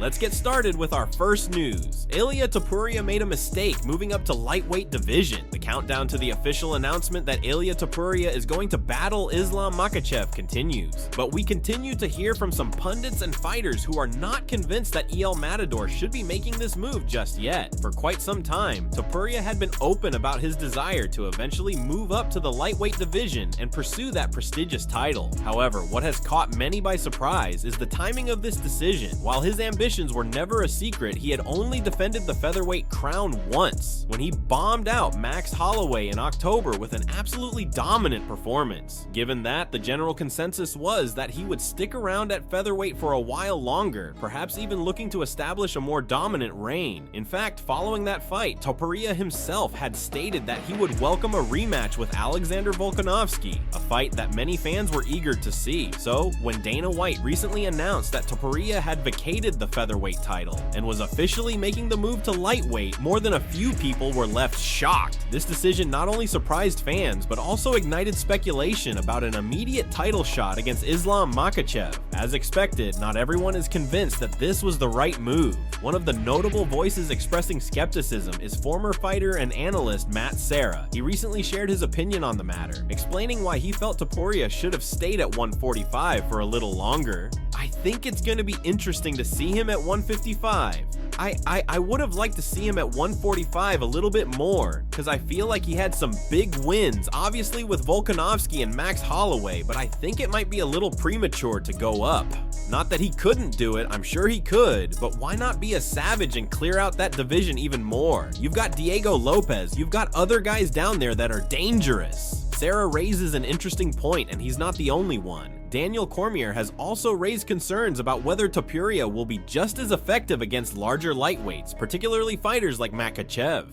Let's get started with our first news. Ilia Topuria made a mistake moving up to lightweight division. The countdown to the official announcement that Ilia Topuria is going to battle Islam Makhachev continues, but we continue to hear from some pundits and fighters who are not convinced that El Matador should be making this move just yet. For quite some time, Topuria had been open about his desire to eventually move up to the lightweight division and pursue that prestigious title. However, what has caught many by surprise is the timing of this decision. While his ambitions were never a secret, he had only defended the featherweight crown once, when he bombed out Max Holloway in October with an absolutely dominant performance. Given that, the general consensus was that he would stick around at featherweight for a while longer, perhaps even looking to establish a more dominant reign. In fact, following that fight, Topuria himself had stated that he would welcome a rematch with Alexander Volkanovski, a fight that many fans were eager to see. So, when Dana White recently announced that Topuria had vacated the featherweight title and was officially making the move to lightweight, more than a few people were left shocked. This decision not only surprised fans, but also ignited speculation about an immediate title shot against Islam Makhachev. As expected, not everyone is convinced that this was the right move. One of the notable voices expressing skepticism is former fighter and analyst Matt Serra. He recently shared his opinion on the matter, explaining why he felt Topuria should have stayed at 145 for a little longer. I think it's going to be interesting to see him at 155. I would have liked to see him at 145 a little bit more, because I feel like he had some big wins, obviously with Volkanovski and Max Holloway, but I think it might be a little premature to go up. Not that he couldn't do it, I'm sure he could, but why not be a savage and clear out that division even more? You've got Diego Lopez, you've got other guys down there that are dangerous. Sarah raises an interesting point, and he's not the only one. Daniel Cormier has also raised concerns about whether Topuria will be just as effective against larger lightweights, particularly fighters like Makhachev.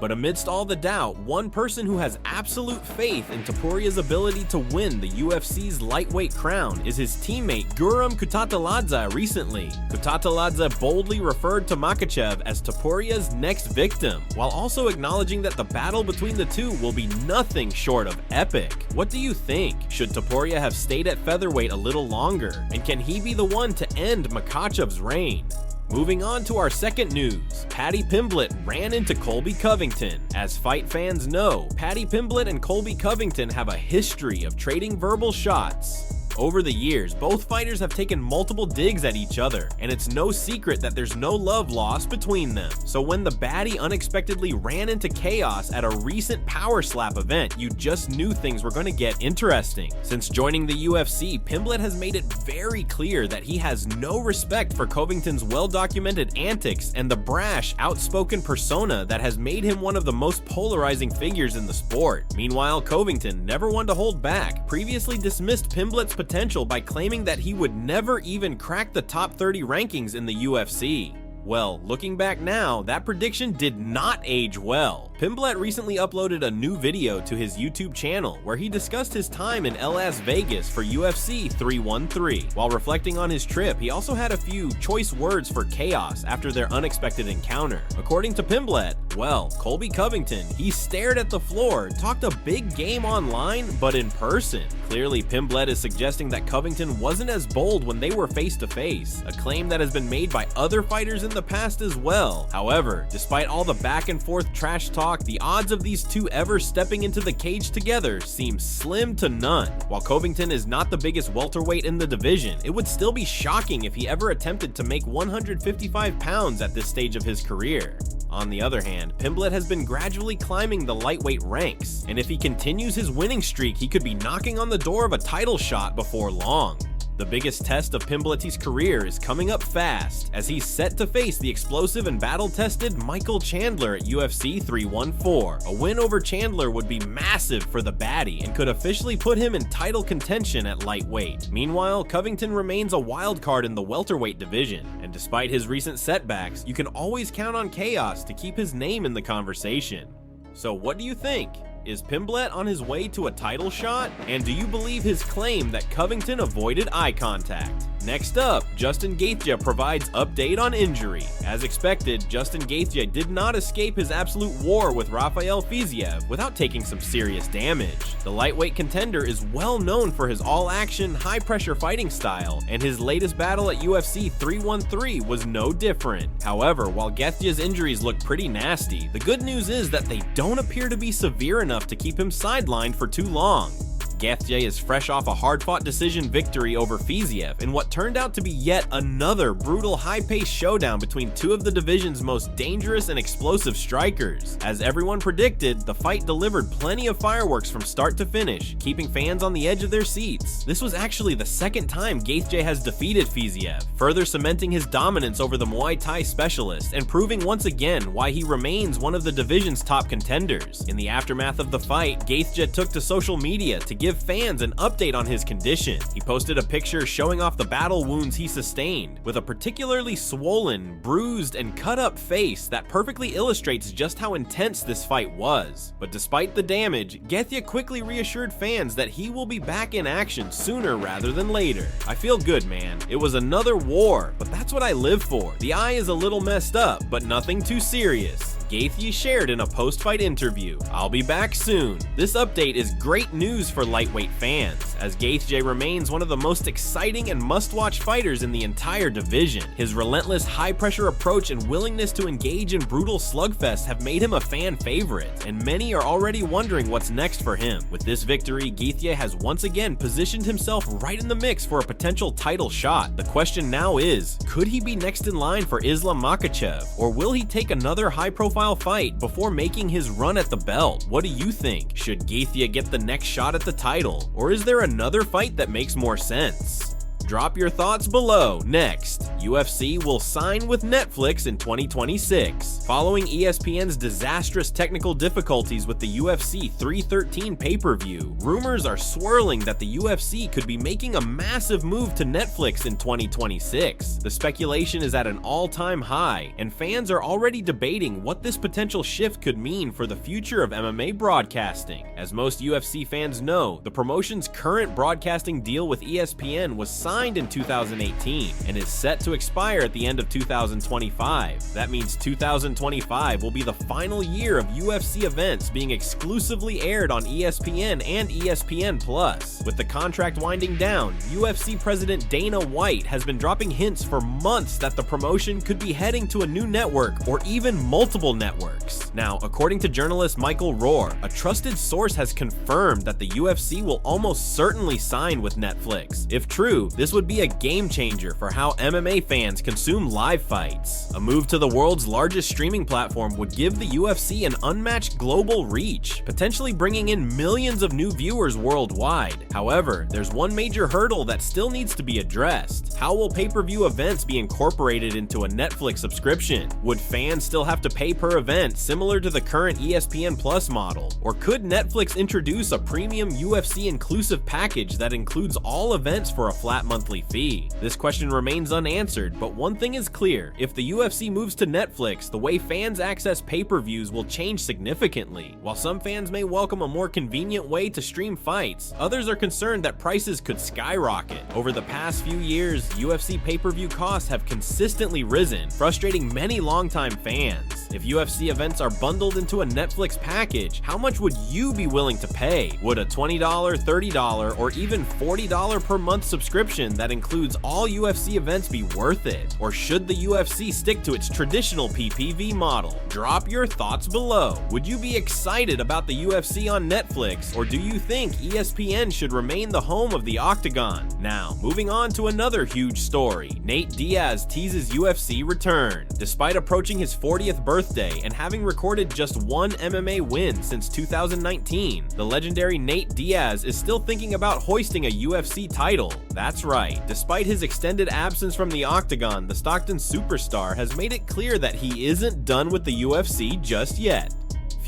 But amidst all the doubt, one person who has absolute faith in Topuria's ability to win the UFC's lightweight crown is his teammate Guram Kutateladze recently. Kutateladze boldly referred to Makhachev as Topuria's next victim, while also acknowledging that the battle between the two will be nothing short of epic. What do you think? Should Topuria have stayed at featherweight a little longer? And can he be the one to end Makhachev's reign? Moving on to our second news, Paddy Pimblett ran into Colby Covington. As fight fans know, Paddy Pimblett and Colby Covington have a history of trading verbal shots. Over the years, both fighters have taken multiple digs at each other, and it's no secret that there's no love lost between them. So when the baddie unexpectedly ran into chaos at a recent Power Slap event, you just knew things were going to get interesting. Since joining the UFC, Pimblett has made it very clear that he has no respect for Covington's well-documented antics and the brash, outspoken persona that has made him one of the most polarizing figures in the sport. Meanwhile, Covington, never one to hold back, previously dismissed Pimblett's potential by claiming that he would never even crack the top 30 rankings in the UFC. Well, looking back now, that prediction did not age well. Pimblett recently uploaded a new video to his YouTube channel where he discussed his time in Las Vegas for UFC 313. While reflecting on his trip, he also had a few choice words for chaos after their unexpected encounter. According to Pimblett, well, Colby Covington, he stared at the floor, talked a big game online, but in person. Clearly, Pimblett is suggesting that Covington wasn't as bold when they were face to face, a claim that has been made by other fighters in the past as well. However, despite all the back and forth trash talk, the odds of these two ever stepping into the cage together seem slim to none. While Covington is not the biggest welterweight in the division, it would still be shocking if he ever attempted to make 155 pounds at this stage of his career. On the other hand, Pimblett has been gradually climbing the lightweight ranks, and if he continues his winning streak, he could be knocking on the door of a title shot before long. The biggest test of Pimblett's career is coming up fast, as he's set to face the explosive and battle-tested Michael Chandler at UFC 314. A win over Chandler would be massive for the baddie and could officially put him in title contention at lightweight. Meanwhile, Covington remains a wild card in the welterweight division, and despite his recent setbacks, you can always count on chaos to keep his name in the conversation. So what do you think? Is Pimblett on his way to a title shot? And do you believe his claim that Covington avoided eye contact? Next up, Justin Gaethje provides update on injury. As expected, Justin Gaethje did not escape his absolute war with Rafael Fiziev without taking some serious damage. The lightweight contender is well known for his all-action, high-pressure fighting style, and his latest battle at UFC 313 was no different. However, while Gaethje's injuries look pretty nasty, the good news is that they don't appear to be severe enough to keep him sidelined for too long. Gaethje is fresh off a hard-fought decision victory over Fiziev in what turned out to be yet another brutal high-paced showdown between two of the division's most dangerous and explosive strikers. As everyone predicted, the fight delivered plenty of fireworks from start to finish, keeping fans on the edge of their seats. This was actually the second time Gaethje has defeated Fiziev, further cementing his dominance over the Muay Thai specialist and proving once again why he remains one of the division's top contenders. In the aftermath of the fight, Gaethje took to social media to give fans an update on his condition. He posted a picture showing off the battle wounds he sustained, with a particularly swollen, bruised, and cut up face that perfectly illustrates just how intense this fight was. But despite the damage, Gaethje quickly reassured fans that he will be back in action sooner rather than later. I feel good, man. It was another war, but that's what I live for. The eye is a little messed up, but nothing too serious. Gaethje shared in a post-fight interview, "I'll be back soon." This update is great news for lightweight fans, as Gaethje remains one of the most exciting and must-watch fighters in the entire division. His relentless high-pressure approach and willingness to engage in brutal slugfests have made him a fan favorite, and many are already wondering what's next for him. With this victory, Gaethje has once again positioned himself right in the mix for a potential title shot. The question now is, could he be next in line for Islam Makhachev, or will he take another high-profile fight before making his run at the belt? What do you think? Should Gaethje get the next shot at the title, or is there another fight that makes more sense? Drop your thoughts below. Next, UFC will sign with Netflix in 2026. Following ESPN's disastrous technical difficulties with the UFC 313 pay-per-view, rumors are swirling that the UFC could be making a massive move to Netflix in 2026. The speculation is at an all-time high, and fans are already debating what this potential shift could mean for the future of MMA broadcasting. As most UFC fans know, the promotion's current broadcasting deal with ESPN was signed in 2018 and is set to expire at the end of 2025. That means 2025 will be the final year of UFC events being exclusively aired on ESPN and ESPN Plus. With the contract winding down, UFC president Dana White has been dropping hints for months that the promotion could be heading to a new network or even multiple networks. Now, according to journalist Michael Rohr, a trusted source has confirmed that the UFC will almost certainly sign with Netflix. If true, this would be a game changer for how MMA fans consume live fights. A move to the world's largest streaming platform would give the UFC an unmatched global reach, potentially bringing in millions of new viewers worldwide. However, there's one major hurdle that still needs to be addressed. How will pay-per-view events be incorporated into a Netflix subscription? Would fans still have to pay per event similar to the current ESPN Plus model? Or could Netflix introduce a premium UFC inclusive package that includes all events for a flat monthly fee? This question remains unanswered, but one thing is clear: if the UFC moves to Netflix, the way fans access pay-per-views will change significantly. While some fans may welcome a more convenient way to stream fights, others are concerned that prices could skyrocket. Over the past few years, UFC pay-per-view costs have consistently risen, frustrating many longtime fans. If UFC events are bundled into a Netflix package, how much would you be willing to pay? Would a $20, $30, or even $40 per month subscription that includes all UFC events be worth it? Or should the UFC stick to its traditional PPV model? Drop your thoughts below. Would you be excited about the UFC on Netflix, or do you think ESPN should remain the home of the Octagon? Now, moving on to another huge story. Nate Diaz teases UFC return. Despite approaching his 40th birthday and having recorded just one MMA win since 2019, the legendary Nate Diaz is still thinking about hoisting a UFC title. That's right. Despite his extended absence from the Octagon, the Stockton superstar has made it clear that he isn't done with the UFC just yet.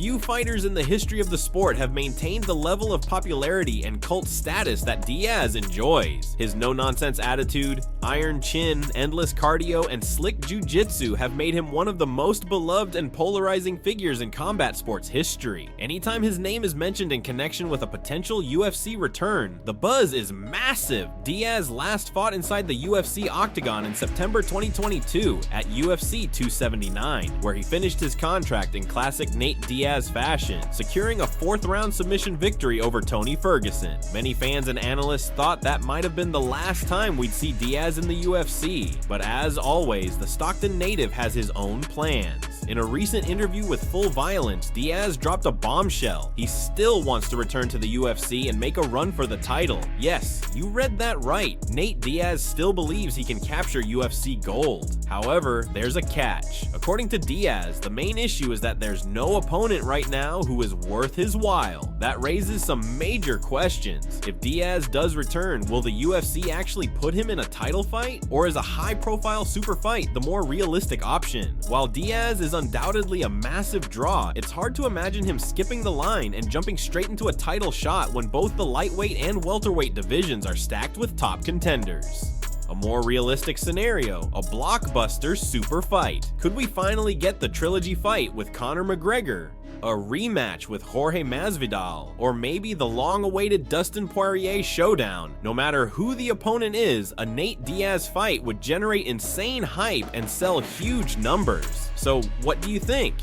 Few fighters in the history of the sport have maintained the level of popularity and cult status that Diaz enjoys. His no-nonsense attitude, iron chin, endless cardio, and slick jiu-jitsu have made him one of the most beloved and polarizing figures in combat sports history. Anytime his name is mentioned in connection with a potential UFC return, the buzz is massive. Diaz last fought inside the UFC octagon in September 2022 at UFC 279, where he finished his contract in classic Nate Diaz fashion, securing a 4th-round submission victory over Tony Ferguson. Many fans and analysts thought that might have been the last time we'd see Diaz in the UFC, but as always, the Stockton native has his own plans. In a recent interview with Full Violence, Diaz dropped a bombshell. He still wants to return to the UFC and make a run for the title. Yes, you read that right. Nate Diaz still believes he can capture UFC gold. However, there's a catch. According to Diaz, the main issue is that there's no opponent right now who is worth his while. That raises some major questions. If Diaz does return, will the UFC actually put him in a title fight? Or is a high-profile super fight the more realistic option? While Diaz is undoubtedly a massive draw, it's hard to imagine him skipping the line and jumping straight into a title shot when both the lightweight and welterweight divisions are stacked with top contenders. A more realistic scenario, a blockbuster super fight. Could we finally get the trilogy fight with Conor McGregor? A rematch with Jorge Masvidal, or maybe the long-awaited Dustin Poirier showdown? No matter who the opponent is, a Nate Diaz fight would generate insane hype and sell huge numbers. So what do you think?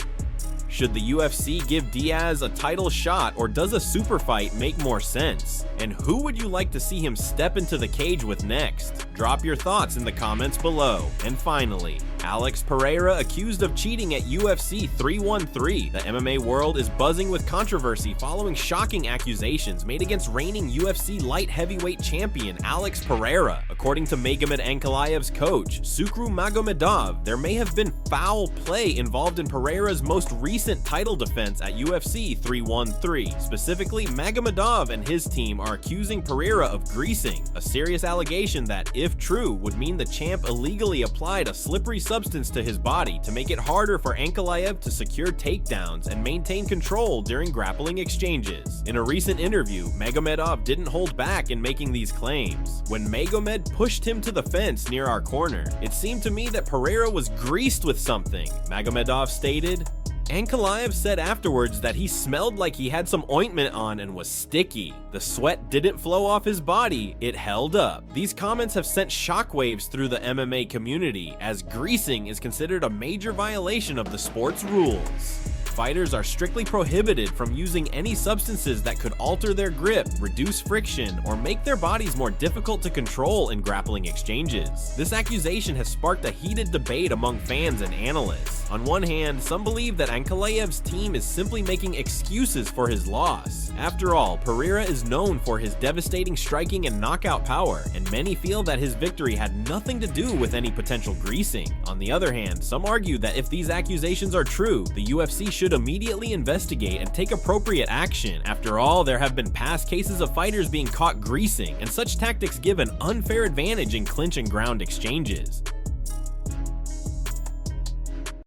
Should the UFC give Diaz a title shot, or does a super fight make more sense? And who would you like to see him step into the cage with next? Drop your thoughts in the comments below. And finally, Alex Pereira accused of cheating at UFC 313. The MMA world is buzzing with controversy following shocking accusations made against reigning UFC light heavyweight champion Alex Pereira. According to Magomed Ankalaev's coach, Sukru Magomedov, there may have been foul play involved in Pereira's most recent title defense at UFC 313. Specifically, Magomedov and his team are accusing Pereira of greasing, a serious allegation that, if true, would mean the champ illegally applied a slippery substance to his body to make it harder for Ankalaev to secure takedowns and maintain control during grappling exchanges. In a recent interview, Magomedov didn't hold back in making these claims. When Magomed pushed him to the fence near our corner, it seemed to me that Pereira was greased with something, Magomedov stated. Ankalaev said afterwards that he smelled like he had some ointment on and was sticky. The sweat didn't flow off his body, it held up. These comments have sent shockwaves through the MMA community, as greasing is considered a major violation of the sport's rules. Fighters are strictly prohibited from using any substances that could alter their grip, reduce friction, or make their bodies more difficult to control in grappling exchanges. This accusation has sparked a heated debate among fans and analysts. On one hand, some believe that Ankalaev's team is simply making excuses for his loss. After all, Pereira is known for his devastating striking and knockout power, and many feel that his victory had nothing to do with any potential greasing. On the other hand, some argue that if these accusations are true, the UFC should immediately investigate and take appropriate action. After all, there have been past cases of fighters being caught greasing, and such tactics give an unfair advantage in clinch and ground exchanges.